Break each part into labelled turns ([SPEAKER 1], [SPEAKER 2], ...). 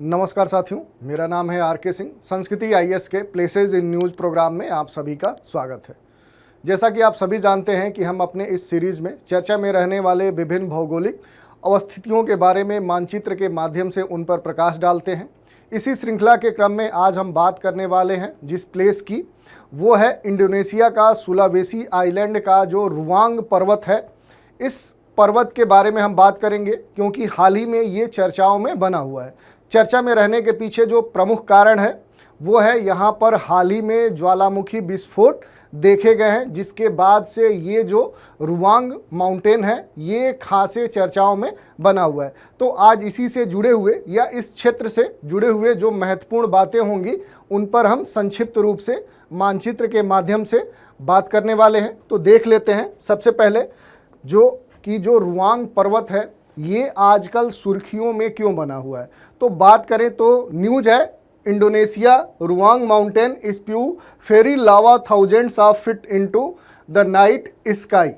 [SPEAKER 1] नमस्कार साथियों, मेरा नाम है आर.के. सिंह। संस्कृति आईएएस के प्लेसेस इन न्यूज़ प्रोग्राम में आप सभी का स्वागत है। जैसा कि आप सभी जानते हैं कि हम अपने इस सीरीज़ में चर्चा में रहने वाले विभिन्न भौगोलिक अवस्थितियों के बारे में मानचित्र के माध्यम से उन पर प्रकाश डालते हैं। इसी श्रृंखला के क्रम में आज हम बात करने वाले हैं जिस प्लेस की, वो है इंडोनेशिया का सुलावेसी आइलैंड का जो रुवांग पर्वत है। इस पर्वत के बारे में हम बात करेंगे क्योंकि हाल ही में ये चर्चाओं में बना हुआ है। चर्चा में रहने के पीछे जो प्रमुख कारण है वो है यहाँ पर हाल ही में ज्वालामुखी विस्फोट देखे गए हैं, जिसके बाद से ये जो रुवांग माउंटेन है ये खासे चर्चाओं में बना हुआ है। तो आज इसी से जुड़े हुए या इस क्षेत्र से जुड़े हुए जो महत्वपूर्ण बातें होंगी उन पर हम संक्षिप्त रूप से मानचित्र के माध्यम से बात करने वाले हैं। तो देख लेते हैं सबसे पहले जो रुवांग पर्वत है ये आजकल सुर्खियों में क्यों बना हुआ है। तो बात करें तो न्यूज है, Indonesia Ruang mountain spew fiery lava thousands of feet into the night sky,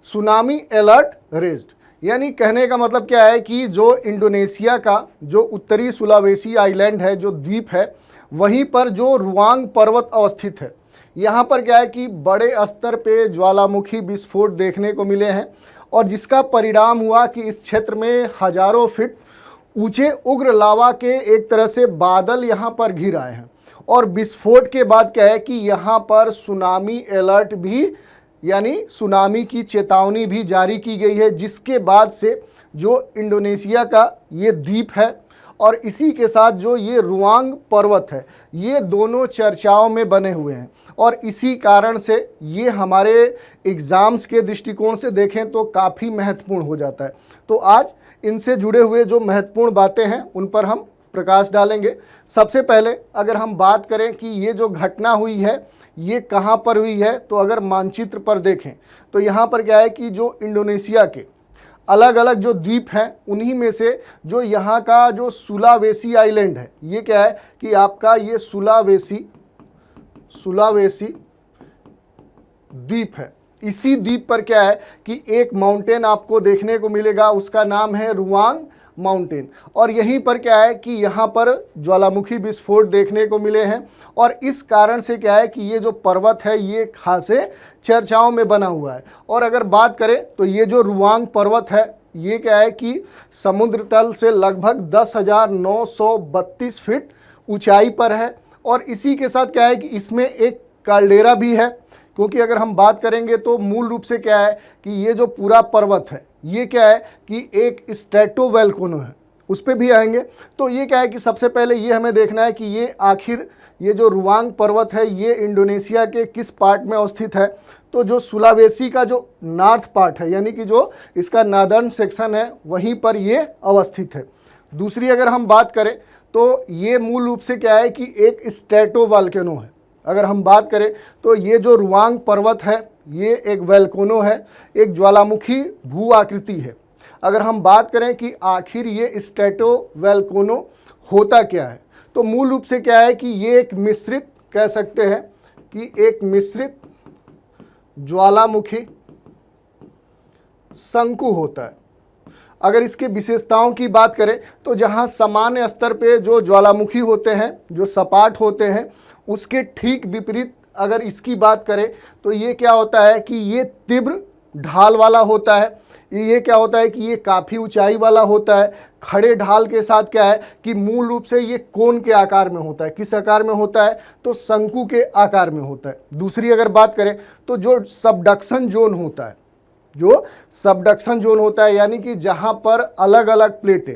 [SPEAKER 1] tsunami alert raised. यानी कहने का मतलब क्या है कि जो इंडोनेशिया का जो उत्तरी सुलावेसी आइलैंड है, जो द्वीप है, वहीं पर जो रुवांग पर्वत अवस्थित है, यहाँ पर क्या है कि बड़े स्तर पे ज्वालामुखी विस्फोट देखने को मिले हैं और जिसका परिणाम हुआ कि इस क्षेत्र में हजारों फीट ऊंचे उग्र लावा के एक तरह से बादल यहाँ पर घिर आए हैं। और विस्फोट के बाद क्या है कि यहाँ पर सुनामी अलर्ट भी, यानी सुनामी की चेतावनी भी जारी की गई है, जिसके बाद से जो इंडोनेशिया का ये द्वीप है और इसी के साथ जो ये रुवांग पर्वत है, ये दोनों चर्चाओं में बने हुए हैं। और इसी कारण से ये हमारे एग्ज़ाम्स के दृष्टिकोण से देखें तो काफ़ी महत्वपूर्ण हो जाता है। तो आज इनसे जुड़े हुए जो महत्वपूर्ण बातें हैं उन पर हम प्रकाश डालेंगे। सबसे पहले अगर हम बात करें कि ये जो घटना हुई है ये कहाँ पर हुई है, तो अगर मानचित्र पर देखें तो यहाँ पर क्या है कि जो इंडोनेशिया के अलग अलग जो द्वीप हैं उन्हीं में से जो यहाँ का जो सुलावेसी आइलैंड है, ये क्या है कि आपका ये सुलावेसी द्वीप है। इसी द्वीप पर क्या है कि एक माउंटेन आपको देखने को मिलेगा, उसका नाम है रुवांग माउंटेन। और यहीं पर क्या है कि यहाँ पर ज्वालामुखी विस्फोट देखने को मिले हैं और इस कारण से क्या है कि ये जो पर्वत है ये खासे चर्चाओं में बना हुआ है। और अगर बात करें तो ये जो रुवांग पर्वत है ये क्या है कि समुद्र तल से लगभग 10,932 फीट ऊंचाई पर है। और इसी के साथ क्या है कि इसमें एक काल्डेरा भी है, क्योंकि अगर हम बात करेंगे तो मूल रूप से क्या है कि ये जो पूरा पर्वत है ये क्या है कि एक स्ट्रेटोवोल्केनो है, उस पर भी आएंगे। तो ये क्या है कि सबसे पहले ये हमें देखना है कि ये आखिर ये जो रुवांग पर्वत है ये इंडोनेशिया के किस पार्ट में अवस्थित है। तो जो सुलावेसी का जो नॉर्थ पार्ट है, यानी कि जो इसका नॉर्दर्न सेक्शन है, वहीं पर ये अवस्थित है। दूसरी अगर हम बात करें तो ये मूल रूप से क्या है कि एक स्ट्रेटोवोल्केनो है। अगर हम बात करें तो ये जो रुवांग पर्वत है ये एक वोल्केनो है, एक ज्वालामुखी भू आकृति है। अगर हम बात करें कि आखिर ये स्ट्रेटोवोल्केनो होता क्या है, तो मूल रूप से क्या है कि ये एक मिश्रित, कह सकते हैं कि एक मिश्रित ज्वालामुखी शंकु होता है। अगर इसके विशेषताओं की बात करें तो जहां सामान्य स्तर पे जो ज्वालामुखी होते हैं, जो सपाट होते हैं, उसके ठीक विपरीत अगर इसकी बात करें तो ये क्या होता है कि ये तीव्र ढाल वाला होता है। ये क्या होता है कि ये काफ़ी ऊंचाई वाला होता है। खड़े ढाल के साथ क्या है कि मूल रूप से ये कोन के आकार में होता है। किस आकार में होता है, तो शंकु के आकार में होता है। दूसरी अगर बात करें तो जो सबडक्शन जोन होता है, यानी कि जहाँ पर अलग अलग प्लेटें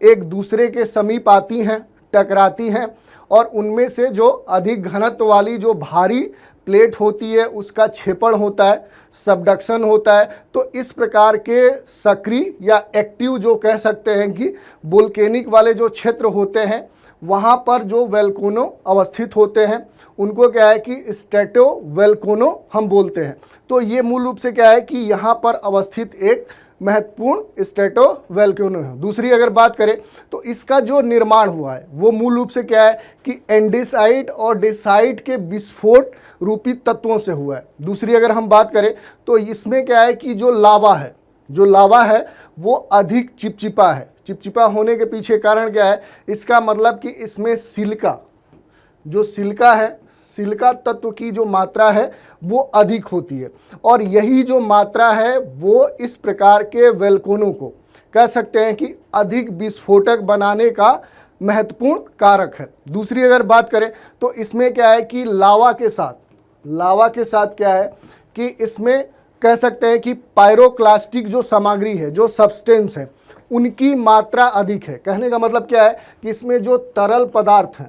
[SPEAKER 1] एक दूसरे के समीप आती हैं, टकराती हैं, और उनमें से जो अधिक घनत्व वाली जो भारी प्लेट होती है उसका क्षेपण होता है, सबडक्शन होता है। तो इस प्रकार के सक्रिय या एक्टिव जो कह सकते हैं कि वोल्केनिक वाले जो क्षेत्र होते हैं वहाँ पर जो वोल्केनो अवस्थित होते हैं उनको क्या है कि स्ट्रेटोवोल्केनो हम बोलते हैं। तो ये मूल रूप से क्या है कि यहाँ पर अवस्थित एक महत्वपूर्ण स्ट्रेटोवोल्केनो है। दूसरी अगर बात करें तो इसका जो निर्माण हुआ है वो मूल रूप से क्या है कि एंडेसाइट और डेसाइट के विस्फोट रूपी तत्वों से हुआ है। दूसरी अगर हम बात करें तो इसमें क्या है कि जो लावा है वो अधिक चिपचिपा है, चिपचिपा होने के पीछे कारण क्या है? इसका मतलब कि इसमें सिलिका, जो सिलिका है, सिलिका तत्व की जो मात्रा है वो अधिक होती है, और यही जो मात्रा है वो इस प्रकार के वोल्केनो को कह सकते हैं कि अधिक विस्फोटक बनाने का महत्वपूर्ण कारक है। दूसरी अगर बात करें तो इसमें क्या है कि लावा के साथ क्या है कि इसमें कह सकते हैं कि पायरोक्लास्टिक जो सामग्री है, जो सब्सटेंस है, उनकी मात्रा अधिक है। कहने का मतलब क्या है कि इसमें जो तरल पदार्थ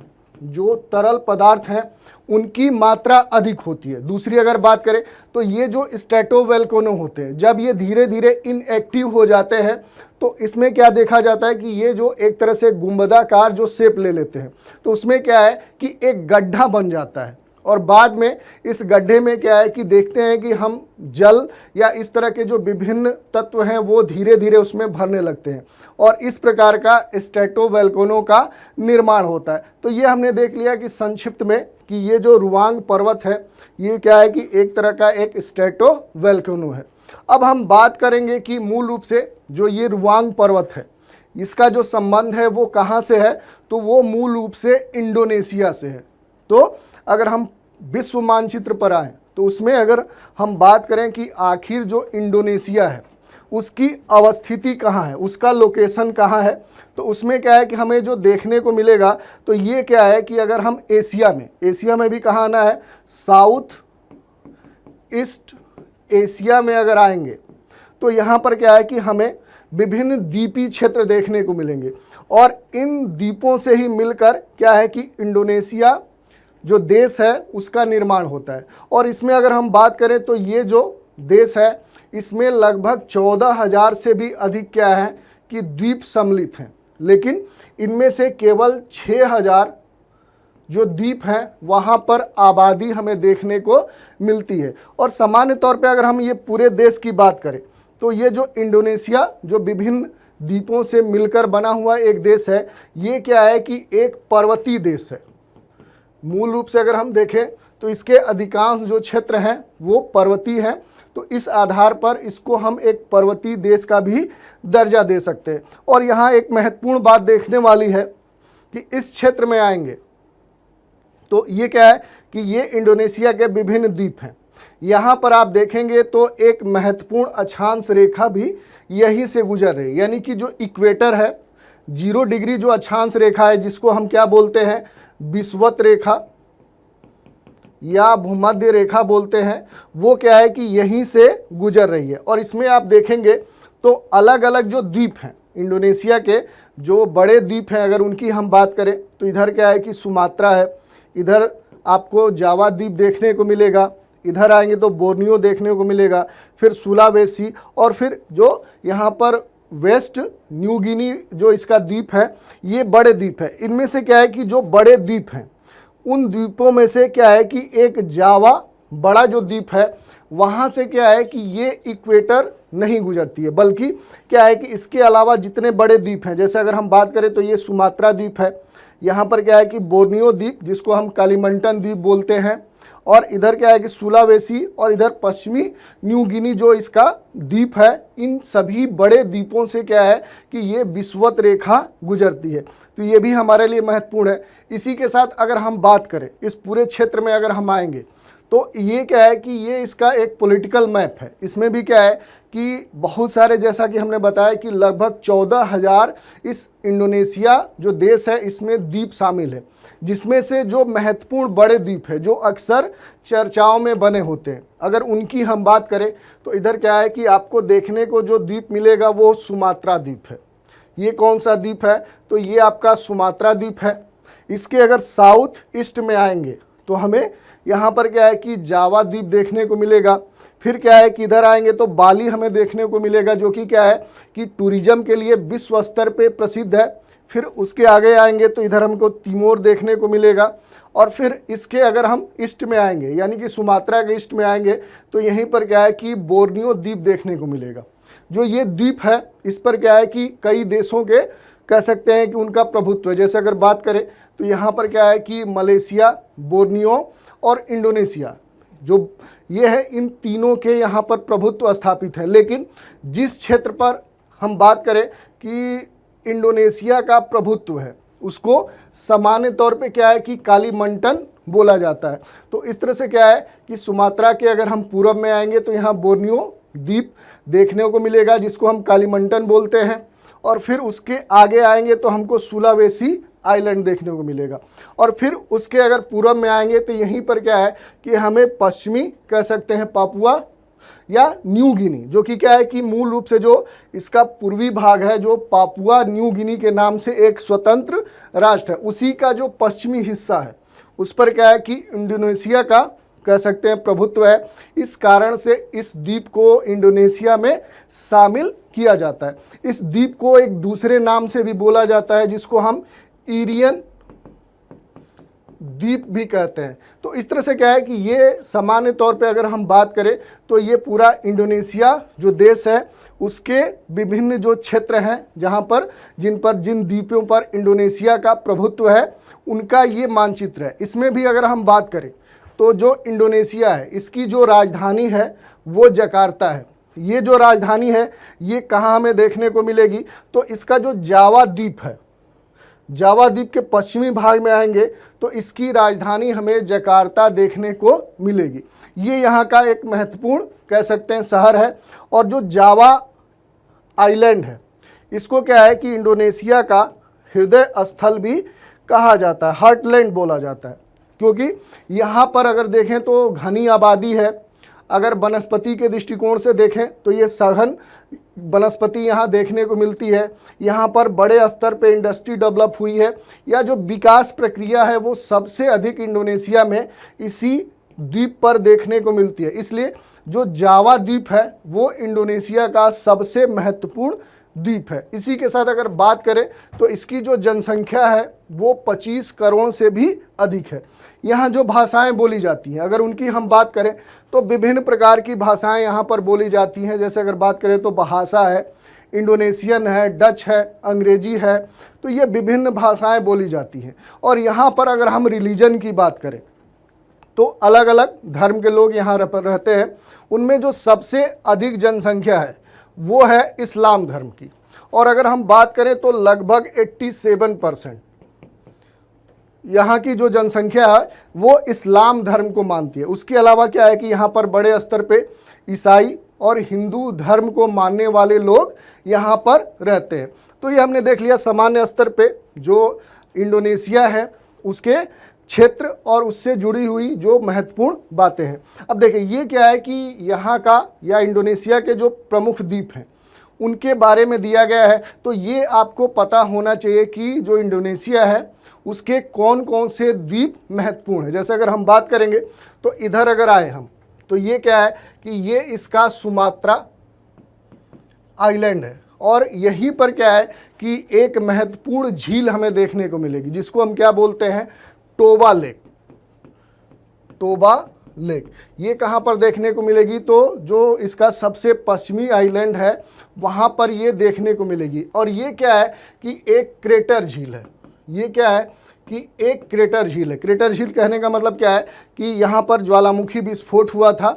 [SPEAKER 1] हैं उनकी मात्रा अधिक होती है। दूसरी अगर बात करें तो ये जो स्ट्रेटोवोल्केनो होते हैं, जब ये धीरे धीरे इनएक्टिव हो जाते हैं तो इसमें क्या देखा जाता है कि ये जो एक तरह से गुंबदाकार जो शेप ले लेते हैं, तो उसमें क्या है कि एक गड्ढा बन जाता है, और बाद में इस गड्ढे में क्या है कि देखते हैं कि हम जल या इस तरह के जो विभिन्न तत्व हैं वो धीरे धीरे उसमें भरने लगते हैं, और इस प्रकार का स्ट्रेटोवोल्केनो का निर्माण होता है। तो ये हमने देख लिया कि संक्षिप्त में कि ये जो रुवांग पर्वत है ये क्या है कि एक तरह का एक स्ट्रेटोवोल्केनो है। अब हम बात करेंगे कि मूल रूप से जो ये रुवांग पर्वत है इसका जो संबंध है वो कहाँ से है, तो वो मूल रूप से इंडोनेशिया से है। तो अगर हम विश्व मानचित्र पर आएँ तो उसमें अगर हम बात करें कि आखिर जो इंडोनेशिया है उसकी अवस्थिति कहाँ है, उसका लोकेशन कहाँ है, तो उसमें क्या है कि हमें जो देखने को मिलेगा तो ये क्या है कि अगर हम एशिया में भी कहाँ आना है, साउथ ईस्ट एशिया में अगर आएंगे तो यहाँ पर क्या है कि हमें विभिन्न द्वीपीय क्षेत्र देखने को मिलेंगे, और इन द्वीपों से ही मिलकर क्या है कि इंडोनेशिया जो देश है उसका निर्माण होता है। और इसमें अगर हम बात करें तो ये जो देश है इसमें लगभग 14,000 से भी अधिक क्या है कि द्वीप सम्मिलित हैं, लेकिन इनमें से केवल 6,000 जो द्वीप हैं वहाँ पर आबादी हमें देखने को मिलती है। और सामान्य तौर पे अगर हम ये पूरे देश की बात करें तो ये जो इंडोनेशिया जो विभिन्न द्वीपों से मिलकर बना हुआ एक देश है, ये क्या है कि एक पर्वतीय देश है। मूल रूप से अगर हम देखें तो इसके अधिकांश जो क्षेत्र हैं वो पर्वतीय हैं, तो इस आधार पर इसको हम एक पर्वतीय देश का भी दर्जा दे सकते हैं। और यहाँ एक महत्वपूर्ण बात देखने वाली है कि इस क्षेत्र में आएंगे तो ये क्या है कि ये इंडोनेशिया के विभिन्न द्वीप हैं। यहाँ पर आप देखेंगे तो एक महत्वपूर्ण अक्षांश रेखा भी यहीं से गुजर रही है, यानी कि जो इक्वेटर है 0 डिग्री जो अक्षांश रेखा है जिसको हम क्या बोलते हैं, विषुवत रेखा या भूमध्य रेखा बोलते हैं, वो क्या है कि यहीं से गुजर रही है। और इसमें आप देखेंगे तो अलग अलग जो द्वीप हैं इंडोनेशिया के, जो बड़े द्वीप हैं अगर उनकी हम बात करें तो इधर क्या है कि सुमात्रा है, इधर आपको जावा द्वीप देखने को मिलेगा, इधर आएंगे तो बोर्नियो देखने को मिलेगा, फिर सुलावेसी, और फिर जो यहाँ पर वेस्ट न्यू गिनी जो इसका द्वीप है ये बड़े द्वीप है। इनमें से क्या है कि जो बड़े द्वीप हैं उन द्वीपों में से क्या है कि एक जावा बड़ा जो द्वीप है वहाँ से क्या है कि ये इक्वेटर नहीं गुजरती है, बल्कि क्या है कि इसके अलावा जितने बड़े द्वीप हैं, जैसे अगर हम बात करें तो ये सुमात्रा द्वीप है, यहाँ पर क्या है कि बोर्नियो द्वीप जिसको हम कालीमंटन द्वीप बोलते हैं, और इधर क्या है कि सुलावेसी, और इधर पश्चिमी न्यू गिनी जो इसका द्वीप है, इन सभी बड़े द्वीपों से क्या है कि ये विषुवत रेखा गुजरती है। तो ये भी हमारे लिए महत्वपूर्ण है। इसी के साथ अगर हम बात करें इस पूरे क्षेत्र में अगर हम आएंगे तो ये क्या है कि ये इसका एक पॉलिटिकल मैप है। इसमें भी क्या है कि बहुत सारे, जैसा कि हमने बताया कि लगभग 14,000 इस इंडोनेशिया जो देश है इसमें द्वीप शामिल है, जिसमें से जो महत्वपूर्ण बड़े द्वीप है जो अक्सर चर्चाओं में बने होते हैं, अगर उनकी हम बात करें तो इधर क्या है कि आपको देखने को जो द्वीप मिलेगा वो सुमात्रा द्वीप है। ये कौन सा द्वीप है, तो ये आपका सुमात्रा द्वीप है। इसके अगर साउथ ईस्ट में आएंगे तो हमें यहाँ पर क्या है कि जावा द्वीप देखने को मिलेगा। फिर क्या है कि इधर आएंगे तो बाली हमें देखने को मिलेगा, जो कि क्या है कि टूरिज्म के लिए विश्व स्तर पे प्रसिद्ध है। फिर उसके आगे आएंगे तो इधर हमको तिमोर देखने को मिलेगा, और फिर इसके अगर हम ईस्ट में आएंगे यानी कि सुमात्रा के ईस्ट में आएंगे तो यहीं पर क्या है कि बोर्नियो द्वीप देखने को मिलेगा। जो ये द्वीप है इस पर क्या है कि कई देशों के कह सकते हैं कि उनका प्रभुत्व है। जैसे अगर बात करें तो यहाँ पर क्या है कि मलेशिया, बोर्नियो और इंडोनेशिया जो ये है, इन तीनों के यहाँ पर प्रभुत्व स्थापित है। लेकिन जिस क्षेत्र पर हम बात करें कि इंडोनेशिया का प्रभुत्व है उसको सामान्य तौर पे क्या है कि कालीमंटन बोला जाता है। तो इस तरह से क्या है कि सुमात्रा के अगर हम पूरब में आएंगे तो यहाँ बोर्नियो द्वीप देखने को मिलेगा जिसको हम कालीमंटन बोलते हैं, और फिर उसके आगे आएंगे तो हमको सुलावेसी आइलैंड देखने को मिलेगा, और फिर उसके अगर पूरब में आएंगे तो यहीं पर क्या है कि हमें पश्चिमी कह सकते हैं पापुआ या न्यू गिनी, जो कि क्या है कि मूल रूप से जो इसका पूर्वी भाग है जो पापुआ न्यू गिनी के नाम से एक स्वतंत्र राष्ट्र है, उसी का जो पश्चिमी हिस्सा है उस पर क्या है कि इंडोनेशिया का कह सकते हैं प्रभुत्व है। इस कारण से इस द्वीप को इंडोनेशिया में शामिल किया जाता है। इस द्वीप को एक दूसरे नाम से भी बोला जाता है जिसको हम इरियन द्वीप भी कहते हैं। तो इस तरह से क्या है कि ये सामान्य तौर पे अगर हम बात करें तो ये पूरा इंडोनेशिया जो देश है उसके विभिन्न जो क्षेत्र हैं जहाँ पर जिन द्वीपों पर इंडोनेशिया का प्रभुत्व है उनका ये मानचित्र है। इसमें भी अगर हम बात करें तो जो इंडोनेशिया है इसकी जो राजधानी है वो जकार्ता है। ये जो राजधानी है ये कहाँ हमें देखने को मिलेगी, तो इसका जो जावा द्वीप है, जावा द्वीप के पश्चिमी भाग में आएंगे तो इसकी राजधानी हमें जकार्ता देखने को मिलेगी। ये यहाँ का एक महत्वपूर्ण कह सकते हैं शहर है। और जो जावा आइलैंड है इसको क्या है कि इंडोनेशिया का हृदय स्थल भी कहा जाता है, हार्टलैंड बोला जाता है, क्योंकि यहाँ पर अगर देखें तो घनी आबादी है। अगर वनस्पति के दृष्टिकोण से देखें तो ये सघन वनस्पति यहाँ देखने को मिलती है। यहाँ पर बड़े स्तर पे इंडस्ट्री डेवलप हुई है, या जो विकास प्रक्रिया है वो सबसे अधिक इंडोनेशिया में इसी द्वीप पर देखने को मिलती है। इसलिए जो जावा द्वीप है वो इंडोनेशिया का सबसे महत्वपूर्ण द्वीप है। इसी के साथ अगर बात करें तो इसकी जो जनसंख्या है वो 25 करोड़ से भी अधिक है। यहाँ जो भाषाएं बोली जाती हैं अगर उनकी हम बात करें तो विभिन्न प्रकार की भाषाएं यहाँ पर बोली जाती हैं। जैसे अगर बात करें तो बहासा है, इंडोनेशियन है, डच है, अंग्रेजी है, तो ये विभिन्न भाषाएं बोली जाती हैं। और यहाँ पर अगर हम रिलीजन की बात करें तो अलग अलग धर्म के लोग यहाँ रहते हैं। उनमें जो सबसे अधिक जनसंख्या है वो है इस्लाम धर्म की, और अगर हम बात करें तो लगभग 87% यहाँ की जो जनसंख्या है वो इस्लाम धर्म को मानती है। उसके अलावा क्या है कि यहाँ पर बड़े स्तर पे ईसाई और हिंदू धर्म को मानने वाले लोग यहाँ पर रहते हैं। तो ये हमने देख लिया सामान्य स्तर पे जो इंडोनेशिया है उसके क्षेत्र और उससे जुड़ी हुई जो महत्वपूर्ण बातें हैं। अब देखिए ये क्या है कि यहाँ का या इंडोनेशिया के जो प्रमुख द्वीप हैं उनके बारे में दिया गया है। तो ये आपको पता होना चाहिए कि जो इंडोनेशिया है उसके कौन कौन से द्वीप महत्वपूर्ण है। जैसे अगर हम बात करेंगे तो इधर अगर आए हम तो ये क्या है कि ये इसका सुमात्रा आइलैंड है, और यहीं पर क्या है कि एक महत्वपूर्ण झील हमें देखने को मिलेगी जिसको हम क्या बोलते हैं, टोबा लेक। टोबा लेक ये कहाँ पर देखने को मिलेगी, तो जो इसका सबसे पश्चिमी आइलैंड है वहाँ पर ये देखने को मिलेगी। और ये क्या है कि एक क्रेटर झील है। ये क्या है कि एक क्रेटर झील है। क्रेटर झील कहने का मतलब क्या है कि यहाँ पर ज्वालामुखी विस्फोट हुआ था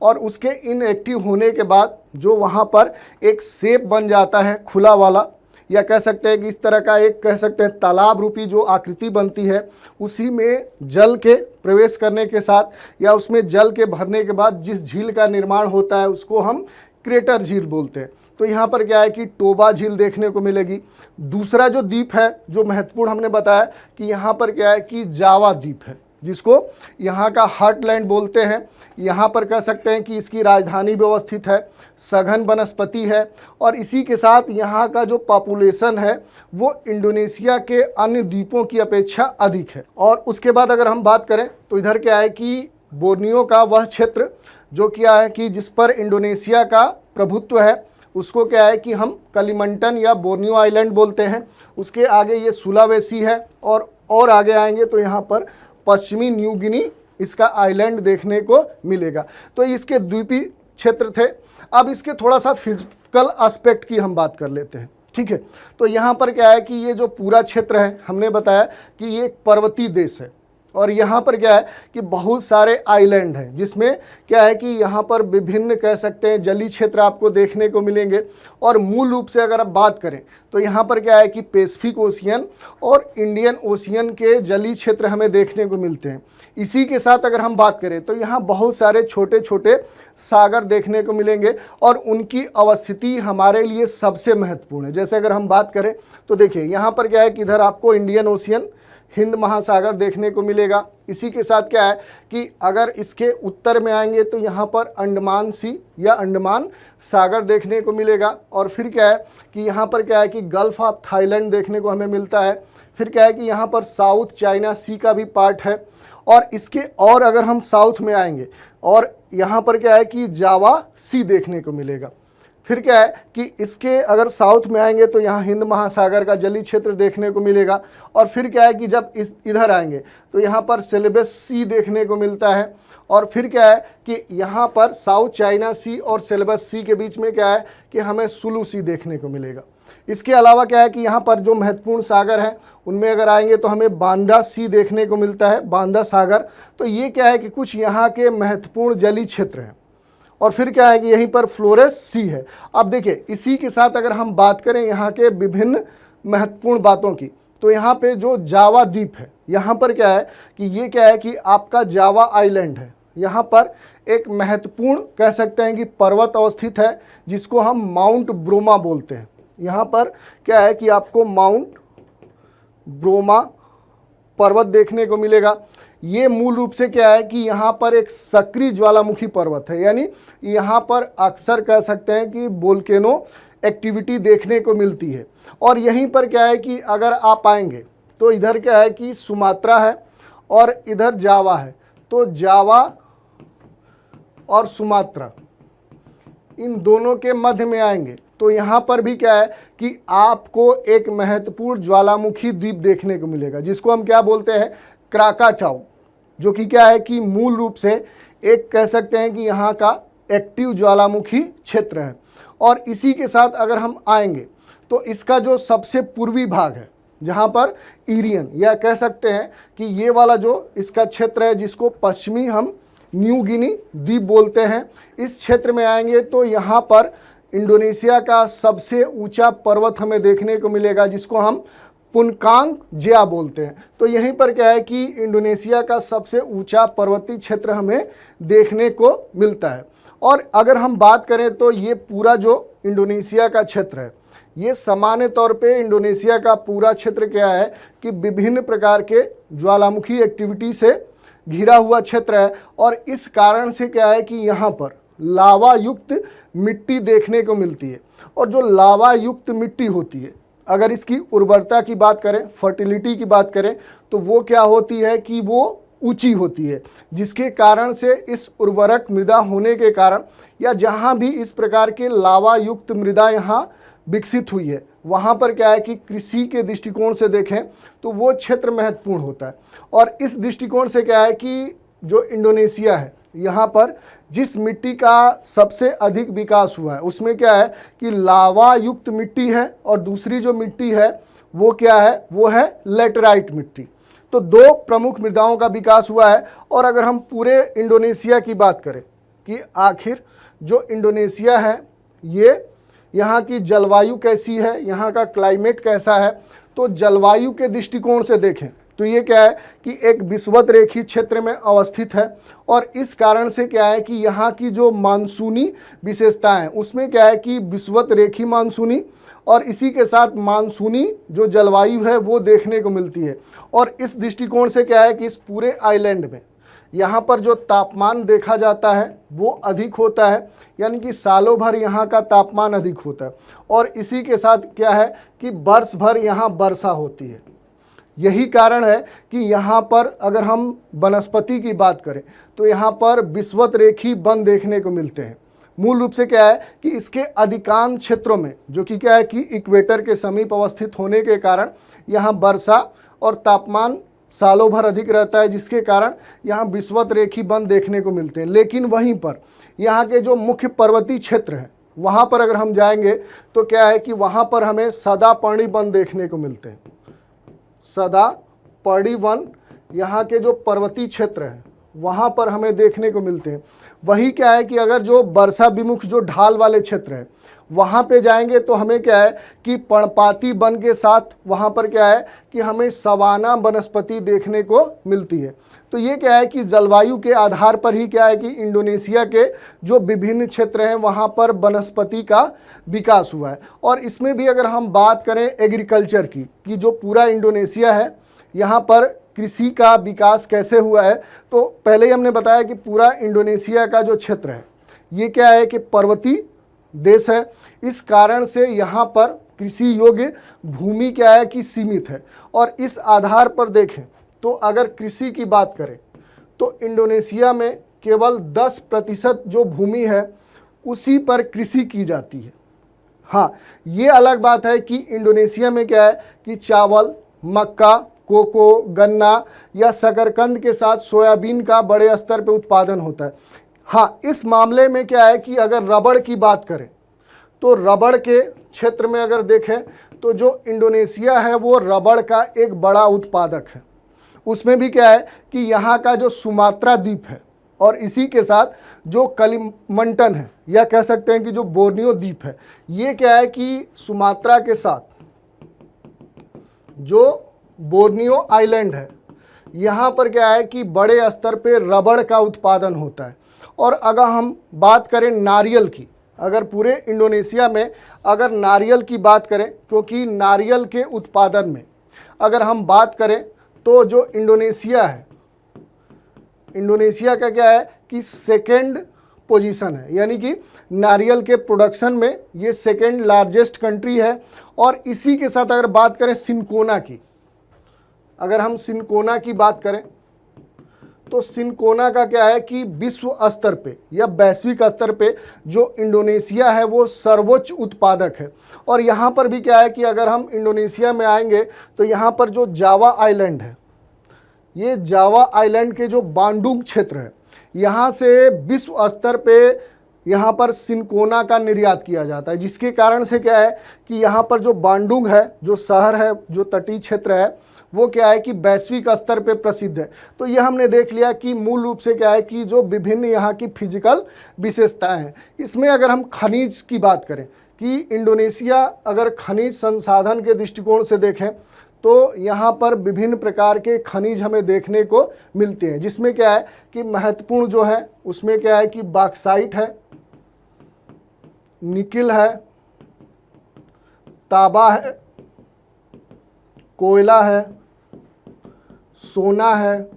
[SPEAKER 1] और उसके इनएक्टिव होने के बाद जो वहाँ पर एक शेप बन जाता है खुला वाला, या कह सकते हैं कि इस तरह का एक कह सकते हैं तालाब रूपी जो आकृति बनती है, उसी में जल के प्रवेश करने के साथ या उसमें जल के भरने के बाद जिस झील का निर्माण होता है उसको हम क्रेटर झील बोलते हैं। तो यहाँ पर क्या है कि टोबा झील देखने को मिलेगी। दूसरा जो द्वीप है जो महत्वपूर्ण हमने बताया कि यहाँ पर क्या है कि जावा द्वीप है जिसको यहाँ का हार्टलैंड बोलते हैं। यहाँ पर कह सकते हैं कि इसकी राजधानी व्यवस्थित है, सघन वनस्पति है, और इसी के साथ यहाँ का जो पॉपुलेशन है वो इंडोनेशिया के अन्य द्वीपों की अपेक्षा अधिक है। और उसके बाद अगर हम बात करें तो इधर क्या है कि बोर्नियो का वह क्षेत्र जो क्या है कि जिस पर इंडोनेशिया का प्रभुत्व है उसको क्या है कि हम कालीमंटन या बोर्नियो आइलैंड बोलते हैं। उसके आगे ये सुलावेसी है, और आगे आएंगे तो यहाँ पर पश्चिमी न्यू गिनी इसका आइलैंड देखने को मिलेगा। तो इसके द्वीपीय क्षेत्र थे। अब इसके थोड़ा सा फिजिकल एस्पेक्ट की हम बात कर लेते हैं, ठीक है। तो यहाँ पर क्या है कि ये जो पूरा क्षेत्र है हमने बताया कि ये एक पर्वतीय देश है, और यहाँ पर क्या है कि बहुत सारे आइलैंड हैं, जिसमें क्या है कि यहाँ पर विभिन्न कह सकते हैं जलीय क्षेत्र आपको देखने को मिलेंगे। और मूल रूप से अगर आप बात करें तो यहाँ पर क्या है कि पैसिफिक ओशियन और इंडियन ओशियन के जलीय क्षेत्र हमें देखने को मिलते हैं। इसी के साथ अगर हम बात करें तो यहाँ बहुत सारे छोटे छोटे सागर देखने को मिलेंगे और उनकी अवस्थिति हमारे लिए सबसे महत्वपूर्ण है। जैसे अगर हम बात करें तो देखिए यहाँ पर क्या है कि इधर आपको इंडियन ओशियन, हिंद महासागर देखने को मिलेगा। इसी के साथ क्या है कि अगर इसके उत्तर में आएंगे तो यहाँ पर अंडमान सी या अंडमान सागर देखने को मिलेगा। और फिर क्या है कि यहाँ पर क्या है कि गल्फ ऑफ थाईलैंड देखने को हमें मिलता है। फिर क्या है कि यहाँ पर साउथ चाइना सी का भी पार्ट है। और इसके और अगर हम साउथ में आएंगे और यहाँ पर क्या है कि जावा सी देखने को मिलेगा। फिर क्या है कि इसके अगर साउथ में आएंगे तो यहाँ हिंद महासागर का जलीय क्षेत्र देखने को मिलेगा। और फिर क्या है कि जब इधर आएंगे तो यहाँ पर सेलेबस सी देखने को मिलता है। और फिर क्या है कि यहाँ पर साउथ चाइना सी और सेलेबस सी के बीच में क्या है कि हमें सुलू सी देखने को मिलेगा। इसके अलावा क्या है कि यहाँ पर जो महत्वपूर्ण सागर हैं उनमें अगर आएंगे तो हमें बांदा सी देखने को मिलता है, बांदा सागर। तो ये क्या है कि कुछ यहाँ के महत्वपूर्ण जलीय क्षेत्र हैं। और फिर क्या है कि यहीं पर फ्लोरेस सी है। अब देखिए इसी के साथ अगर हम बात करें यहाँ के विभिन्न महत्वपूर्ण बातों की, तो यहाँ पे जो जावा द्वीप है, यहाँ पर क्या है कि ये क्या है कि आपका जावा आइलैंड है। यहाँ पर एक महत्वपूर्ण कह सकते हैं कि पर्वत अवस्थित है जिसको हम माउंट ब्रोमा बोलते हैं। यहाँ पर क्या है कि आपको माउंट ब्रोमा पर्वत देखने को मिलेगा। ये मूल रूप से क्या है कि यहाँ पर एक सक्रिय ज्वालामुखी पर्वत है, यानी यहाँ पर अक्सर कह सकते हैं कि वोल्केनो एक्टिविटी देखने को मिलती है। और यहीं पर क्या है कि अगर आप आएंगे तो इधर क्या है कि सुमात्रा है और इधर जावा है। तो जावा और सुमात्रा इन दोनों के मध्य में आएंगे तो यहाँ पर भी क्या है कि आपको एक महत्वपूर्ण ज्वालामुखी द्वीप देखने को मिलेगा, जिसको हम क्या बोलते हैं, क्राकाटाउ, जो कि क्या है कि मूल रूप से एक कह सकते हैं कि यहाँ का एक्टिव ज्वालामुखी क्षेत्र है। और इसी के साथ अगर हम आएंगे तो इसका जो सबसे पूर्वी भाग है, जहाँ पर इरियन या कह सकते हैं कि ये वाला जो इसका क्षेत्र है जिसको पश्चिमी हम न्यू गिनी द्वीप बोलते हैं, इस क्षेत्र में आएंगे तो यहाँ पर इंडोनेशिया का सबसे ऊंचा पर्वत हमें देखने को मिलेगा, जिसको हम पुनकांग जिया बोलते हैं। तो यहीं पर क्या है कि इंडोनेशिया का सबसे ऊंचा पर्वतीय क्षेत्र हमें देखने को मिलता है। और अगर हम बात करें तो ये पूरा जो इंडोनेशिया का क्षेत्र है, ये सामान्य तौर पे इंडोनेशिया का पूरा क्षेत्र क्या है कि विभिन्न प्रकार के ज्वालामुखी एक्टिविटी से घिरा हुआ क्षेत्र है। और इस कारण से क्या है कि यहाँ पर लावा युक्त मिट्टी देखने को मिलती है। और जो लावा युक्त मिट्टी होती है, अगर इसकी उर्वरता की बात करें, फर्टिलिटी की बात करें, तो वो क्या होती है कि वो ऊंची होती है, जिसके कारण से इस उर्वरक मृदा होने के कारण या जहाँ भी इस प्रकार के लावा युक्त मृदा यहाँ विकसित हुई है, वहाँ पर क्या है कि कृषि के दृष्टिकोण से देखें तो वो क्षेत्र महत्वपूर्ण होता है। और इस दृष्टिकोण से क्या है कि जो इंडोनेशिया है, यहाँ पर जिस मिट्टी का सबसे अधिक विकास हुआ है उसमें क्या है कि लावा युक्त मिट्टी है और दूसरी जो मिट्टी है वो क्या है, वो है लेटराइट मिट्टी। तो दो प्रमुख मृदाओं का विकास हुआ है। और अगर हम पूरे इंडोनेशिया की बात करें कि आखिर जो इंडोनेशिया है ये यहाँ की जलवायु कैसी है, यहाँ का क्लाइमेट कैसा है, तो जलवायु के दृष्टिकोण से देखें तो ये क्या है कि एक विषुवत रेखीय क्षेत्र में अवस्थित है। और इस कारण से क्या है कि यहाँ की जो मानसूनी विशेषताएं हैं उसमें क्या है कि विषुवत रेखीय मानसूनी और इसी के साथ मानसूनी जो जलवायु है वो देखने को मिलती है। और इस दृष्टिकोण से क्या है कि इस पूरे आइलैंड में यहाँ पर जो तापमान देखा जाता है वो अधिक होता है, यानी कि सालों भर यहाँ का तापमान अधिक होता है। और इसी के साथ क्या है कि वर्ष भर यहाँ वर्षा होती है। यही कारण है कि यहाँ पर अगर हम वनस्पति की बात करें तो यहाँ पर विषुवत रेखीय वन देखने को मिलते हैं। मूल रूप से क्या है कि इसके अधिकांश क्षेत्रों में जो कि क्या है कि इक्वेटर के समीप अवस्थित होने के कारण यहाँ वर्षा और तापमान सालों भर अधिक रहता है, जिसके कारण यहाँ विषुवत रेखीय वन देखने को मिलते हैं। लेकिन वहीं पर यहाँ के जो मुख्य पर्वतीय क्षेत्र हैं वहाँ पर अगर हम जाएंगे तो क्या है कि वहाँ पर हमें सदापर्णी वन देखने को मिलते हैं। सदापर्णी वन यहाँ के जो पर्वतीय क्षेत्र हैं वहाँ पर हमें देखने को मिलते हैं। वही क्या है कि अगर जो वर्षा विमुख जो ढाल वाले क्षेत्र हैं वहाँ पे जाएंगे तो हमें क्या है कि पर्णपाती वन के साथ वहाँ पर क्या है कि हमें सवाना वनस्पति देखने को मिलती है। तो ये क्या है कि जलवायु के आधार पर ही क्या है कि इंडोनेशिया के जो विभिन्न क्षेत्र हैं वहाँ पर वनस्पति का विकास हुआ है। और इसमें भी अगर हम बात करें एग्रीकल्चर की कि जो पूरा इंडोनेशिया है यहाँ पर कृषि का विकास कैसे हुआ है, तो पहले ही हमने बताया कि पूरा इंडोनेशिया का जो क्षेत्र है ये क्या है कि पर्वतीय देश है। इस कारण से यहाँ पर कृषि योग्य भूमि क्या है कि सीमित है। और इस आधार पर देखें तो अगर कृषि की बात करें तो इंडोनेशिया में केवल 10% जो भूमि है उसी पर कृषि की जाती है। हाँ, ये अलग बात है कि इंडोनेशिया में क्या है कि चावल, मक्का, कोको, गन्ना या शकरकंद के साथ सोयाबीन का बड़े स्तर पर उत्पादन होता है। हाँ, इस मामले में क्या है कि अगर रबड़ की बात करें तो रबड़ के क्षेत्र में अगर देखें तो जो इंडोनेशिया है वो रबड़ का एक बड़ा उत्पादक है। उसमें भी क्या है कि यहाँ का जो सुमात्रा द्वीप है और इसी के साथ जो कलिमंटन है या कह सकते हैं कि जो बोर्नियो द्वीप है, ये क्या है कि सुमात्रा के साथ जो बोर्नियो आइलैंड है यहाँ पर क्या है कि बड़े स्तर पे रबड़ का उत्पादन होता है। और अगर हम बात करें नारियल की, अगर पूरे इंडोनेशिया में अगर नारियल की बात करें, क्योंकि नारियल के उत्पादन में अगर हम बात करें तो जो इंडोनेशिया है, इंडोनेशिया का क्या है कि सेकेंड पोजीशन है, यानी कि नारियल के प्रोडक्शन में ये सेकेंड लार्जेस्ट कंट्री है। और इसी के साथ अगर बात करें सिनकोना की, अगर हम सिनकोना की बात करें तो सिनकोना का क्या है कि विश्व स्तर पे या वैश्विक स्तर पे जो इंडोनेशिया है वो सर्वोच्च उत्पादक है। और यहाँ पर भी क्या है कि अगर हम इंडोनेशिया में आएंगे तो यहाँ पर जो जावा आइलैंड है, ये जावा आइलैंड के जो बांडुंग क्षेत्र है यहाँ से विश्व स्तर पे यहाँ पर सिनकोना का निर्यात किया जाता है, जिसके कारण से क्या है कि यहाँ पर जो बांडुंग है, जो शहर है, जो तटीय क्षेत्र है, वो क्या है कि वैश्विक स्तर पे प्रसिद्ध है। तो ये हमने देख लिया कि मूल रूप से क्या है कि जो विभिन्न यहाँ की फिजिकल विशेषताएं हैं। इसमें अगर हम खनिज की बात करें कि इंडोनेशिया अगर खनिज संसाधन के दृष्टिकोण से देखें तो यहाँ पर विभिन्न प्रकार के खनिज हमें देखने को मिलते हैं, जिसमें क्या है कि महत्वपूर्ण जो है उसमें क्या है कि बॉक्साइट है, निकिल है, तांबा है, कोयला है, सोना है,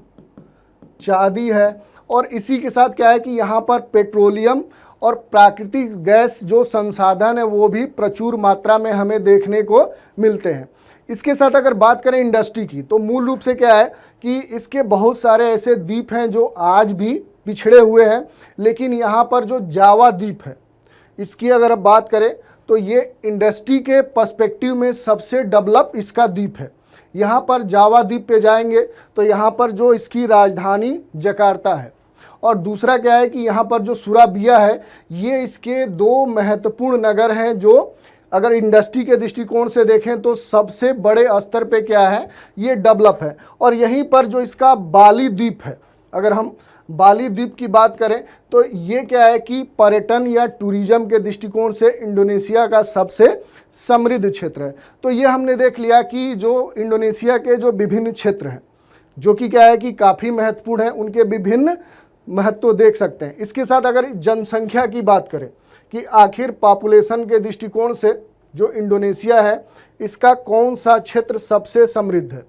[SPEAKER 1] चांदी है। और इसी के साथ क्या है कि यहाँ पर पेट्रोलियम और प्राकृतिक गैस जो संसाधन है वो भी प्रचुर मात्रा में हमें देखने को मिलते हैं। इसके साथ अगर बात करें इंडस्ट्री की तो मूल रूप से क्या है कि इसके बहुत सारे ऐसे द्वीप हैं जो आज भी पिछड़े हुए हैं, लेकिन यहाँ पर जो जावा द्वीप है इसकी अगर अब बात करें तो ये इंडस्ट्री के पर्सपेक्टिव में सबसे डेवलप इसका द्वीप है। यहाँ पर जावा द्वीप पे जाएंगे तो यहाँ पर जो इसकी राजधानी जकार्ता है, और दूसरा क्या है कि यहाँ पर जो सुराबिया है ये इसके दो महत्वपूर्ण नगर हैं जो अगर इंडस्ट्री के दृष्टिकोण से देखें तो सबसे बड़े स्तर पे क्या है ये डेवलप है। और यहीं पर जो इसका बाली द्वीप है, अगर हम बाली द्वीप की बात करें तो ये क्या है कि पर्यटन या टूरिज्म के दृष्टिकोण से इंडोनेशिया का सबसे समृद्ध क्षेत्र है। तो ये हमने देख लिया कि जो इंडोनेशिया के जो विभिन्न क्षेत्र हैं जो कि क्या है कि काफ़ी महत्वपूर्ण है, उनके विभिन्न महत्व देख सकते हैं। इसके साथ अगर जनसंख्या की बात करें कि आखिर पॉपुलेशन के दृष्टिकोण से जो इंडोनेशिया है इसका कौन सा क्षेत्र सबसे समृद्ध है,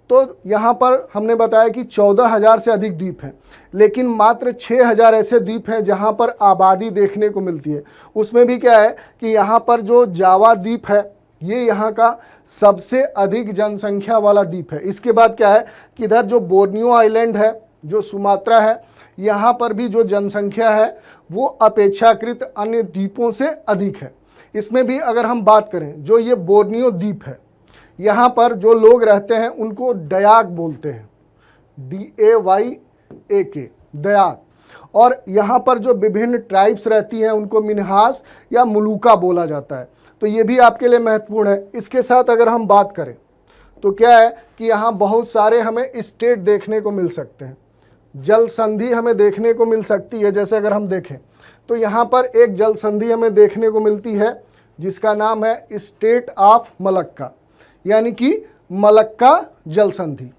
[SPEAKER 1] तो यहाँ पर हमने बताया कि 14,000 से अधिक द्वीप हैं, लेकिन मात्र 6,000 ऐसे द्वीप हैं जहाँ पर आबादी देखने को मिलती है। उसमें भी क्या है कि यहाँ पर जो जावा द्वीप है ये यहाँ का सबसे अधिक जनसंख्या वाला द्वीप है। इसके बाद क्या है कि इधर जो बोर्नियो आइलैंड है, जो सुमात्रा है, यहाँ पर भी जो जनसंख्या है वो अपेक्षाकृत अन्य द्वीपों से अधिक है। इसमें भी अगर हम बात करें जो ये बोर्नियो द्वीप है, यहाँ पर जो लोग रहते हैं उनको डयाक बोलते हैं, DAYAK, डयाक। और यहाँ पर जो विभिन्न ट्राइब्स रहती हैं उनको मिन्हास या मुलुका बोला जाता है। तो ये भी आपके लिए महत्वपूर्ण है। इसके साथ अगर हम बात करें तो क्या है कि यहाँ बहुत सारे हमें स्टेट देखने को मिल सकते हैं, जल संधि हमें देखने को मिल सकती है। जैसे अगर हम देखें तो यहाँ पर एक जल संधि हमें देखने को मिलती है जिसका नाम है स्टेट ऑफ मलक्का, यानी कि मलक्का जल संधि।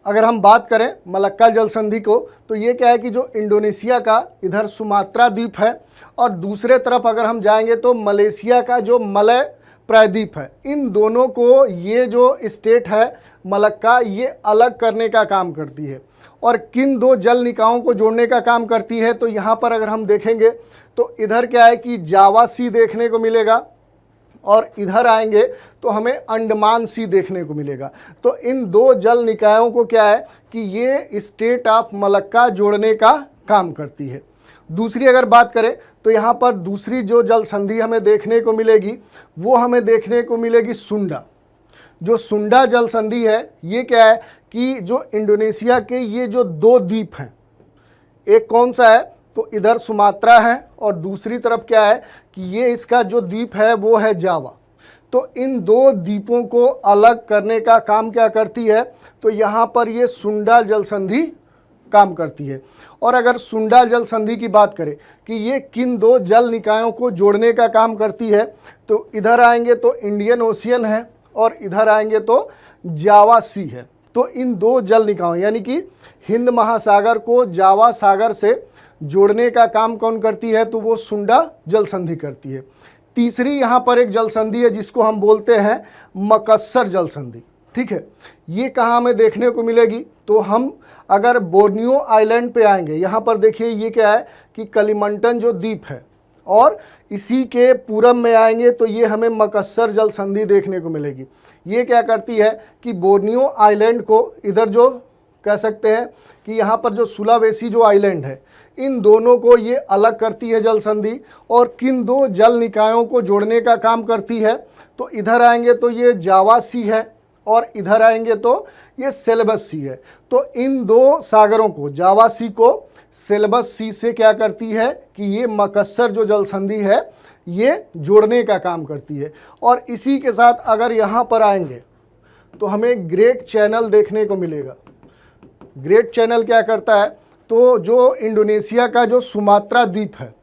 [SPEAKER 1] अगर हम बात करें मलक्का जल संधि को तो ये क्या है कि जो इंडोनेशिया का इधर सुमात्रा द्वीप है और दूसरे तरफ अगर हम जाएंगे तो मलेशिया का जो मलय प्रायद्वीप है, इन दोनों को ये जो स्टेट है मलक्का ये अलग करने का काम करती है। और किन दो जल निकायों को जोड़ने का काम करती है, तो यहाँ पर अगर हम देखेंगे तो इधर क्या है कि जावा सी देखने को मिलेगा और इधर आएंगे तो हमें अंडमान सी देखने को मिलेगा। तो इन दो जल निकायों को क्या है कि ये स्टेट ऑफ मलक्का जोड़ने का काम करती है। दूसरी अगर बात करें तो यहाँ पर दूसरी जो जल संधि हमें देखने को मिलेगी वो हमें देखने को मिलेगी सुंडा। जो सुंडा जल संधि है ये क्या है कि जो इंडोनेशिया के ये जो दो द्वीप हैं, एक कौन सा है तो इधर सुमात्रा है और दूसरी तरफ क्या है कि ये इसका जो द्वीप है वो है जावा। तो इन दो द्वीपों को अलग करने का काम क्या करती है, तो यहाँ पर ये सुंडा जल संधि काम करती है। और अगर सुंडा जल संधि की बात करें कि ये किन दो जल निकायों को जोड़ने का काम करती है, तो इधर आएंगे तो इंडियन ओशियन है और इधर आएंगे तो जावा सी है। तो इन दो जल निकायों यानी कि हिंद महासागर को जावा सागर से जोड़ने का काम कौन करती है, तो वो सुंडा जल संधि करती है। तीसरी यहाँ पर एक जल संधि है जिसको हम बोलते हैं मकस्सर जल संधि। ठीक है, ये कहाँ हमें देखने को मिलेगी, तो हम अगर बोर्नियो आइलैंड पे आएंगे, यहाँ पर देखिए ये क्या है कि कलिमंटन जो द्वीप है और इसी के पूरब में आएंगे तो ये हमें मकस्सर जल संधि देखने को मिलेगी। ये क्या करती है कि बोर्नियो आइलैंड को इधर जो कह सकते हैं कि यहाँ पर जो सुलावेसी जो आइलैंड है, इन दोनों को ये अलग करती है जल संधि और किन दो जल निकायों को जोड़ने का काम करती है, तो इधर आएंगे तो ये जावा सी है और इधर आएंगे तो ये सेलेबस सी है। तो इन दो सागरों को, जावा सी को सेलेबस सी से क्या करती है कि ये मकस्सर जो जल संधि है ये जोड़ने का काम करती है। और इसी के साथ अगर यहाँ पर आएंगे तो हमें ग्रेट चैनल देखने को मिलेगा। ग्रेट चैनल क्या करता है, तो जो इंडोनेशिया का जो सुमात्रा द्वीप है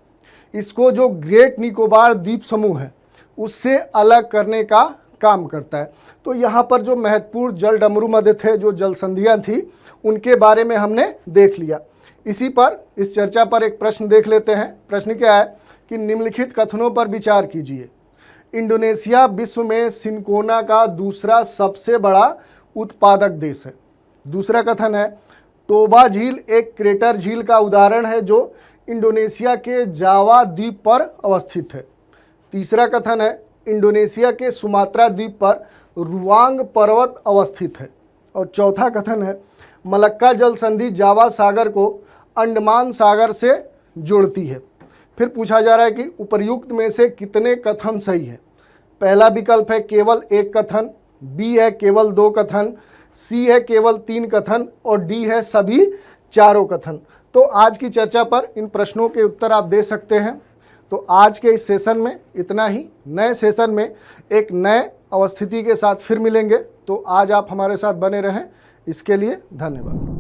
[SPEAKER 1] इसको जो ग्रेट निकोबार द्वीप समूह है उससे अलग करने का काम करता है। तो यहाँ पर जो महत्वपूर्ण जल डमरू मध्य थे, जो जल संधियाँ थी, उनके बारे में हमने देख लिया। इसी पर इस चर्चा पर एक प्रश्न देख लेते हैं। प्रश्न क्या है कि निम्नलिखित कथनों पर विचार कीजिए। इंडोनेशिया विश्व में सिनकोना का दूसरा सबसे बड़ा उत्पादक देश है। दूसरा कथन है टोबा झील एक क्रेटर झील का उदाहरण है जो इंडोनेशिया के जावा द्वीप पर अवस्थित है। तीसरा कथन है इंडोनेशिया के सुमात्रा द्वीप पर रुवांग पर्वत अवस्थित है। और चौथा कथन है मलक्का जल संधि जावा सागर को अंडमान सागर से जोड़ती है। फिर पूछा जा रहा है कि उपर्युक्त में से कितने कथन सही है। पहला विकल्प है केवल एक कथन, बी है केवल दो कथन, सी है केवल तीन कथन और डी है सभी चारों कथन। तो आज की चर्चा पर इन प्रश्नों के उत्तर आप दे सकते हैं। तो आज के इस सेशन में इतना ही। नए सेशन में एक नए अवस्थिति के साथ फिर मिलेंगे। तो आज आप हमारे साथ बने रहें, इसके लिए धन्यवाद।